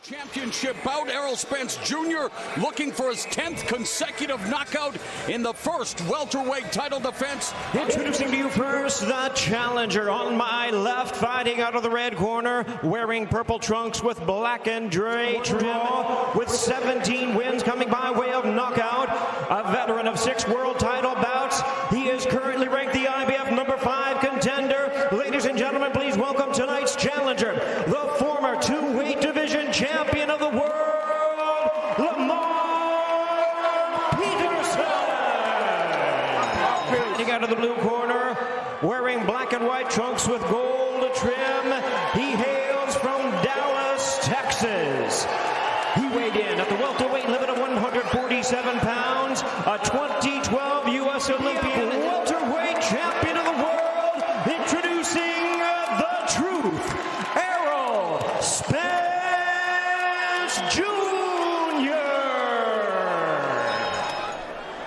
Championship bout. Errol Spence Jr. looking for his 10th consecutive knockout in the first welterweight title defense. Introducing to you first the challenger on my left, fighting out of the red corner, wearing purple trunks with black and gray trim, with 17 wins coming by way of knockout, a veteran of 6 world title bouts. He is currently ranked the IBF number 5 contender. Ladies and gentlemen, please welcome tonight's challenger, the former 2-weight division champion of the world, Lamont Peterson. Coming out of the blue corner, wearing black and white trunks with gold trim. He hails from Dallas, Texas. He weighed in at the welterweight limit of 147 pounds, a 2012 U.S. Olympian welterweight champion of the world, introducing the truth, Errol Spence Jr.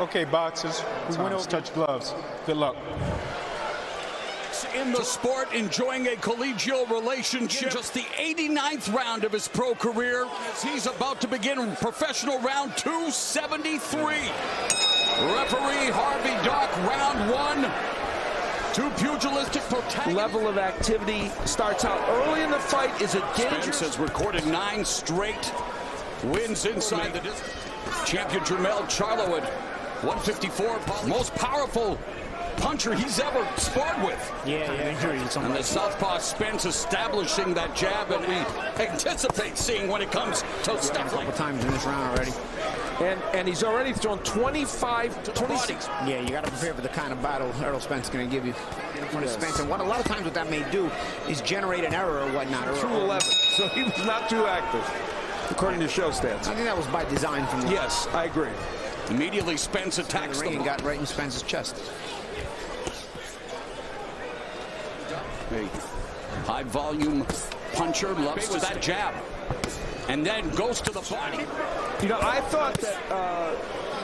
Okay, boxers, we went over. Touch gloves. Good luck. In the sport, enjoying a collegial relationship. Just the 89th round of his pro career as he's about to begin professional round 273. Referee Harvey Dock, round 1. Two pugilistic protagonists. Level of activity starts out early in the fight. Is it dangerous? Spence has recorded 9 straight wins inside the distance. Champion Jermell Charlo at 154, most powerful puncher he's ever sparred with. And the southpaw Spence establishing that jab, and we anticipate seeing when it comes to stuff like that. Times in this round already. And he's already thrown 25 to 26. Yeah, you got to prepare for the kind of battle Errol Spence is going to give you in front of Spence. And what a lot of times what that may do is generate an error or whatnot. Through 11, so he was not too active, according to show stats. I think that was by design from the Yes, I agree. Immediately Spence attacks the ring and got right in Spence's chest. A high volume puncher, loves that jab, and then goes to the body. You know, I thought that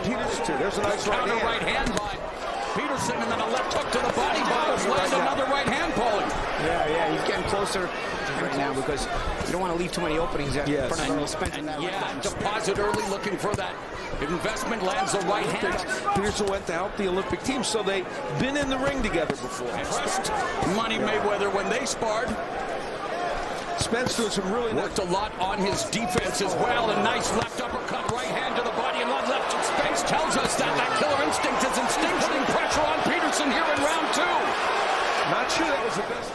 Peterson, there's a nice counter right hand by Peterson, and then a left hook to the body by another right hand, Paulie. Yeah, he's getting closer right now because you don't want to leave too many openings in front of Errol Spence. Deposit early, looking for that investment, lands the right hand. Peterson went to help the Olympic team, so they've been in the ring together before. Impressed Money Mayweather when they sparred. Spence doing some really worked a lot on his defense as well. A nice left uppercut, right hand to the body, and left. Spence tells us that killer instinct is instinct, putting pressure on Peterson here in round 2. Not sure that was the best.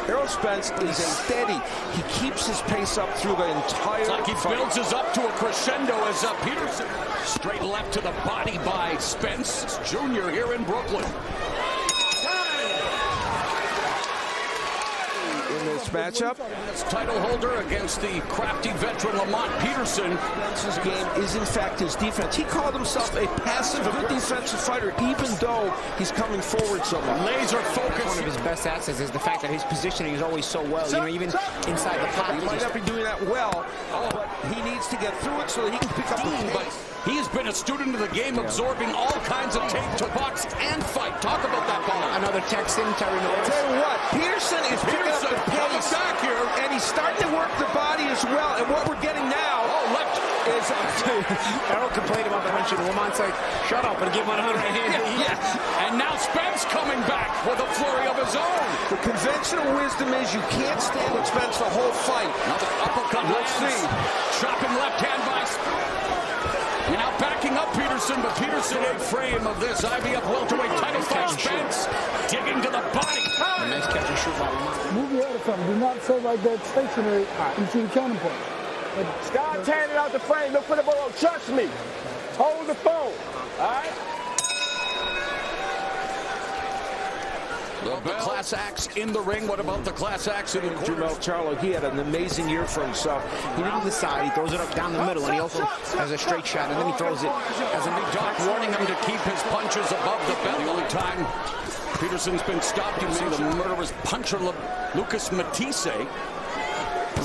Errol Spence is steady. He keeps his pace up through the entire fight. He builds us up to a crescendo as Peterson. Straight left to the body by Spence Jr. here in Brooklyn. In this matchup, title holder against the crafty veteran Lamont Peterson. Spence's game is in fact his defense. He called himself a passive, good defensive fighter, even though he's coming forward so much. Laser focus. One of his best assets is the fact that his positioning is always so well. You know, even inside the pocket. He might not be doing that well, but he needs to get through it so that he can pick up the pace. He has been a student of the game, absorbing all kinds of tape to box and fight. Talk about that ball. Another text in, Terry Norris. Tell you what, Peterson is picking up the pace back here, and he's starting to work the body as well. And what we're getting now left is Errol complained about the punch, and Lamont's like, shut up, and give him another hand. And now Spence coming back with a flurry of his own. The conventional wisdom is you can't stand with Spence the whole fight. Another uppercut. Let's see. Chopping left hand by Spence. And now backing up Peterson, but Peterson in frame of this IBF welterweight title fight. Spence digging to the body. A nice catch and shoot by Lamont. Move your head or something. Do not sit like that stationary into the counterpoint. Scott's handing out the frame. Look for the ball. Trust me. Hold the phone. All right? The class acts in the ring. What about the class acts in the corner? Jermell Charlo, he had an amazing year for himself. He didn't decide. He throws it up down the middle, and he also has a straight shot, and then he throws it as a big Doc warning him to keep his punches above the belt. The only time Peterson's been stopped, you see the murderous puncher Lucas Matisse. A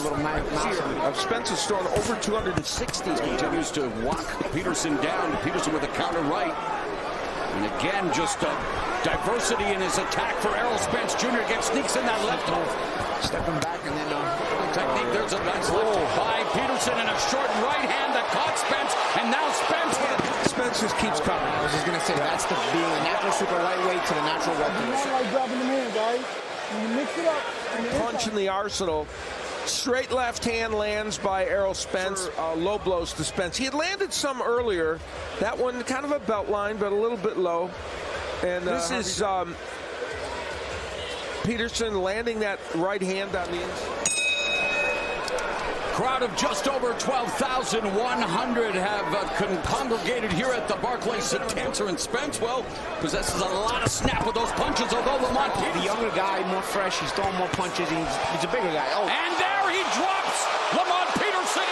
little mouse. Spence has thrown over 260. Continues to walk Peterson down. Peterson with a counter right. And again, just diversity in his attack for Errol Spence Jr. Again, sneaks in that left hook. Stepping back and then Technique, there's a nice left by Peterson and a short right hand that caught Spence, and now Spence just keeps coming. I was just going to say, that's being a natural super lightweight to the natural welterweight. It's not like dropping them in, guys. When you mix it up. Punch in the arsenal. Straight left hand lands by Errol Spence. Low blows to Spence. He had landed some earlier. That one kind of a belt line, but a little bit low. And this is Peterson landing that right hand on the inside. Crowd of just over 12,100 have congregated here at the Barclays Center, and Spence, well, possesses a lot of snap with those punches, although Lamont, the younger guy, more fresh, he's throwing more punches, he's a bigger guy. Oh. And there he drops Lamont Peterson.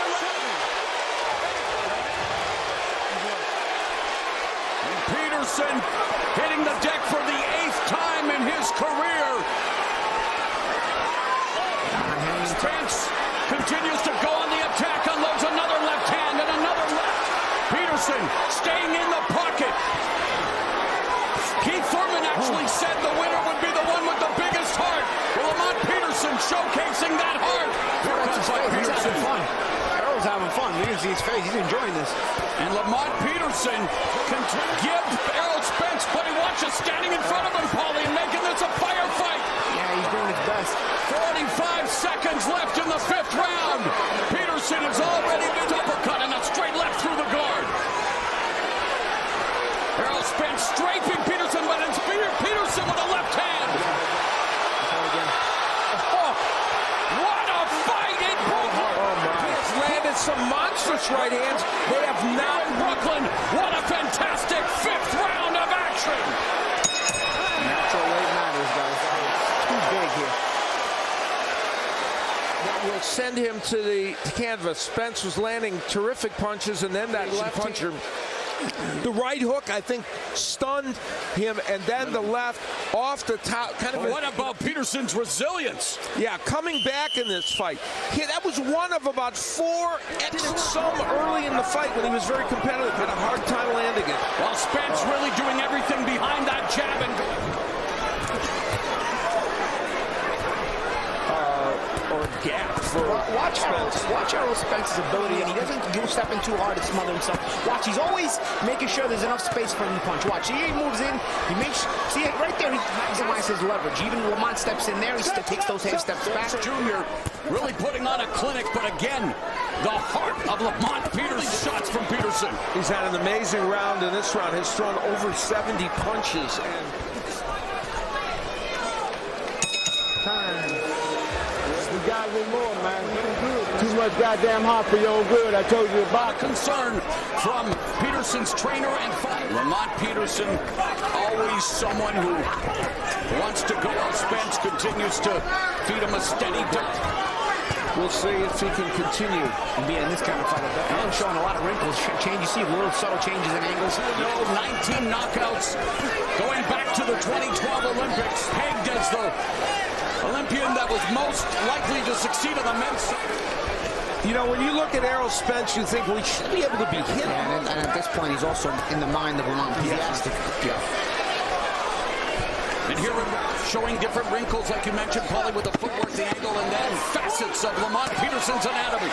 And Peterson hitting the deck for the 8th time in his career. Spence continues to go on the attack, unloads another left hand and another left. Peterson staying in the pocket. Keith Thurman actually said the winner would be the one with the biggest heart. Well, Lamont Peterson showcasing that heart. He's having fun. Errol's having fun. You can see his face. He's enjoying this. And Lamont Peterson can give Errol Spence, but he watches standing in front of him, Paulie, and making this a firefight. Yeah, he's doing his best. 45 seconds left in the 5th round. Peterson is already been uppercut and a straight left through the guard. Errol Spence strafing Peterson, but it's Peterson with a left hand. Oh, what a fight in Brooklyn. He has landed some monstrous right hands. They have not. Brooklyn, what a fantastic 5th round of action. Natural weight matters, guys. Too big here. That will send him to the canvas. Spence was landing terrific punches, and then that left puncher. The right hook, I think, stunned him, and then the left off the top. What about Peterson's resilience? Yeah, coming back in this fight. That was one of about 4 exits some early in the fight when he was very competitive. Had a hard time landing it. While Spence really doing everything behind that jab and gap for Watch Errol Spence's ability, and he doesn't go stepping too hard to smother himself. Watch, he's always making sure there's enough space for him to punch. Watch, he moves in, he makes, see it right there, he maximizes his leverage. Even Lamont steps in there, he takes those half steps back. Jr. really putting on a clinic, but again, the heart of Lamont Peterson. Shots from Peterson. He's had an amazing round in this round. He's thrown over 70 punches. And You got me more, man. Too much goddamn hot for your own good. I told you about concern from Peterson's trainer and fighter. Lamont Peterson, always someone who wants to go out. Spence continues to feed him a steady dose. We'll see if he can continue. And being in this kind of fight, I'm showing a lot of wrinkles. Change, you see little subtle changes in angles. 19 knockouts going back to the 2012 Olympics. Pegged as the Olympian that was most likely to succeed on the men's side. You know, when you look at Errol Spence, you think we should be able to be hit. And at this point, he's also in the mind of Lamont. Yeah. And here we're showing different wrinkles, like you mentioned, Paulie, with the footwork, the angle, and then facets of Lamont Peterson's anatomy.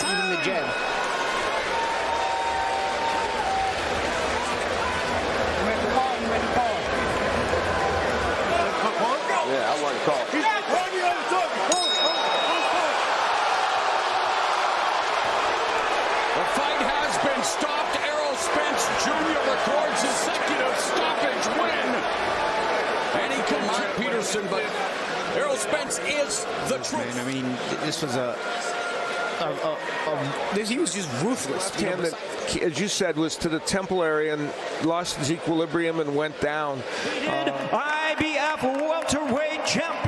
Even the jab. Yeah, I want to call. The fight has been stopped. Errol Spence Jr. records his consecutive stoppage win. And he can Lamont Peterson, but Errol Spence is the truth. I mean, this was he was just ruthless. Hand that, as you said, was to the temple area and lost his equilibrium and went down. IBF welterweight champ